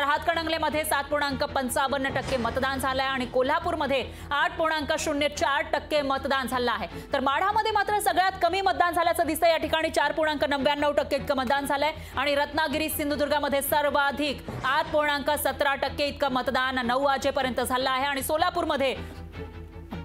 तर हातकणंगलेमध्ये 7.55% मतदान झालंय आणि कोल्हापूरमध्ये 8.04% मतदान झालं आहे। तर माढामध्ये मात्र सगळ्यात कमी मतदान झाल्याचं दिसतंय। या ठिकाणी 4.99% इतकं मतदान झालंय आणि रत्नागिरी सिंधुदुर्गामध्ये सर्वाधिक 8.17% इतकं मतदान 9 वाजेपर्यंत झालं आहे आणि सोलापूरमध्ये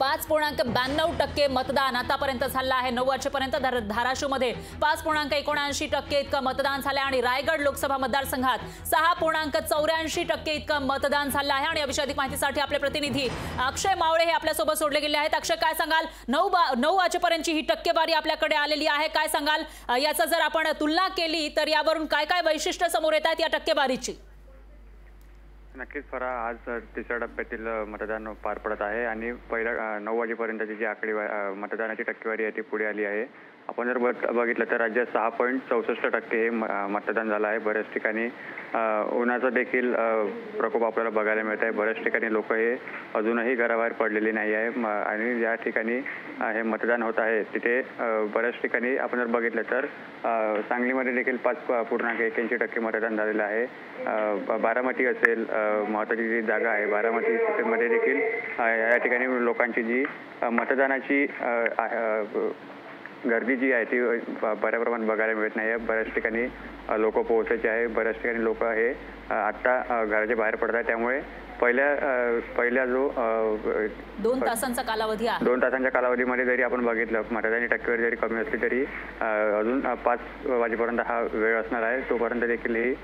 5.92% मतदान आतापर्यंत झालं आहे 9 वाजेपर्यंत। धाराशिवमध्ये 5.79% इतकं मतदान झालं आणि रायगड लोकसभा मतदारसंघात 6.84% इतकं मतदान झालं आहे। आणि याविषयी अधिक माहितीसाठी आपले प्रतिनिधी अक्षय मावळे हे आपल्यासोबत जोडले गेले आहेत। अक्षय, काय सांगाल? 9 वाजेपर्यंतची ही टक्केवारी आपल्याकडे आलेली आहे, काय सांगाल? याचा जर आपण तुलना केली तर यावरून काय काय वैशिष्ट्य समोर येत आहेत या टक्केवारीची? नक्कीच फरा, आज तिसऱ्या टप्प्यातील मतदान पार पडत आहे आणि पहिल्या 9 वाजेपर्यंतची जी मतदानाची टक्केवारी आहे ती पुढे आली आहे। आपण जर बघितलं तर राज्यात 6.64% हे मतदान झालं आहे। बऱ्याच ठिकाणी उन्हाचा देखील प्रकोप आपल्याला बघायला मिळत आहे। बऱ्याच ठिकाणी लोक हे अजूनही घराबाहेर पडलेली नाही आहे आणि ज्या ठिकाणी हे मतदान होत आहे तिथे बऱ्याच ठिकाणी आपण जर बघितलं तर सांगलीमध्ये देखील 5.81% मतदान झालेलं आहे। बारामती असेल, महत्त्वाची जी जागा आहे बारामतीमध्ये देखील या ठिकाणी लोकांची जी मतदानाची गर्दी जी आहे ती बऱ्या प्रमाणात बघायला मिळत नाही आहे। बऱ्याच ठिकाणी लोक पोहोचायचे आहे, बऱ्याच ठिकाणी लोक हे आत्ता घराच्या बाहेर पडत आहे। त्यामुळे पहिल्या जो 2 तासांचा कालावधी आहे, 2 तासांच्या कालावधीमध्ये जरी आपण बघितलं मतदानाची टक्केवारी जरी कमी असली तरी अजून 5 वाजेपर्यंत हा वेळ असणार आहे, तोपर्यंत देखील ही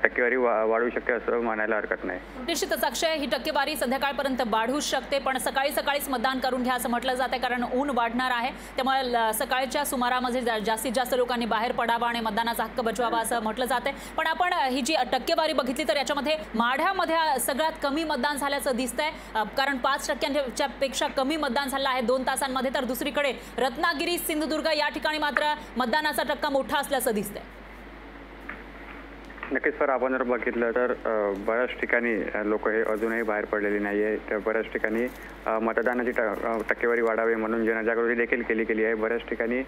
टक्केवारी वाढू शकते असं म्हणायला हरकत नाही। निश्चितच अक्षय, ही टक्केवारी संध्याकाळपर्यंत वाढू शकते, पण सकाळीच मतदान करून घ्या असं म्हटलं जाते कारण ऊन वाढणार आहे। त्यामुळे सकाळच्या सुमारामध्ये जास्तीत जास्त लोकांनी बाहेर पडावं आणि मतदानाचा हक्क बजवावा असं म्हटलं जाते। पण आपण ही जी टक्केवारी बघितली तर याच्यामध्ये माढ्यामध्ये सगळ्यात कमी मतदान झाल्याचं दिसतंय, कारण 5% पेक्षा कमी मतदान झालं आहे 2 तासांमध्ये। तर दुसरीकडे रत्नागिरी सिंधुदुर्ग या ठिकाणी मात्र मतदानाचा टक्का मोठा असल्याचं दिसतंय। नक्कीच सर, आपण जर बघितलं तर बऱ्याच ठिकाणी लोक हे अजूनही बाहेर पडलेली नाही आहे। त्या बऱ्याच ठिकाणी मतदानाची टक्केवारी वाढावी म्हणून जनजागृती देखील केली आहे। बऱ्याच ठिकाणी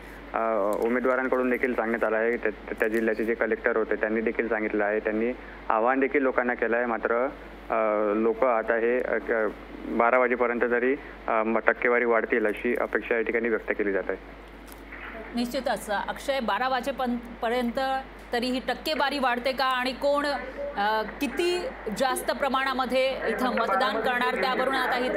उमेदवारांकडून देखील सांगण्यात आलं आहे, त्या जिल्ह्याचे जे कलेक्टर होते त्यांनी देखील सांगितलं आहे, त्यांनी आवाहन देखील लोकांना केलं आहे। मात्र लोक आता हे 12 वाजेपर्यंत तरी टक्केवारी वाढतील अशी अपेक्षा या ठिकाणी व्यक्त केली जात आहे। निश्चितच अक्षय, 12 वाजेपर्यंत तरी ही टक्केवारी वाढते का आणि कोण किती जास्त प्रमाणामध्ये इथं मतदान करणार त्यावरून आता ही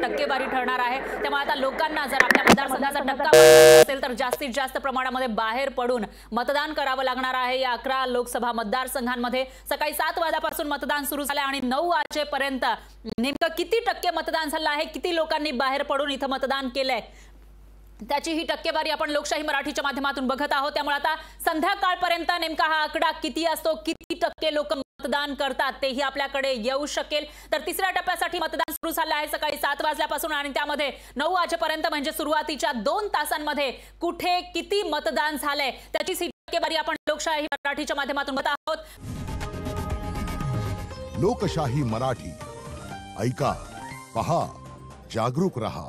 टक्केवारी ठरणार आहे। त्यामुळे आता लोकांना जर आपल्या मतदारसंघाचा टक्का असेल तर जास्तीत जास्त प्रमाणामध्ये बाहेर पडून मतदान करावं लागणार आहे। या 11 लोकसभा मतदारसंघांमध्ये सकाळी 7 वाजल्यापासून मतदान सुरू झालं आणि 9 वाजेपर्यंत नेमकं किती टक्के मतदान झालं आहे, किती लोकांनी बाहेर पडून इथं मतदान केलंय त्याची ही टक्केवारी आपण लोकशाही मराठीच्या माध्यमातून बघत आहोत। त्यामुळे आता संध्याकाळपर्यंत नेमका हा आकडा किती असतो, किती टक्के लोक मतदान करतात तेही आपल्याकडे येऊ शकेल। तर तिसऱ्या टप्प्यासाठी मतदान सुरू झालं आहे सकाळी 7 वाजल्यापासून आणि त्यामध्ये 9 वाजेपर्यंत म्हणजे सुरुवातीच्या 2 तासांमध्ये कुठे किती मतदान झालंय त्याची ही टक्केवारी आपण लोकशाही मराठीच्या माध्यमातून बघत आहोत। लोकशाही मराठी ऐका, पहा, जागरूक रहा।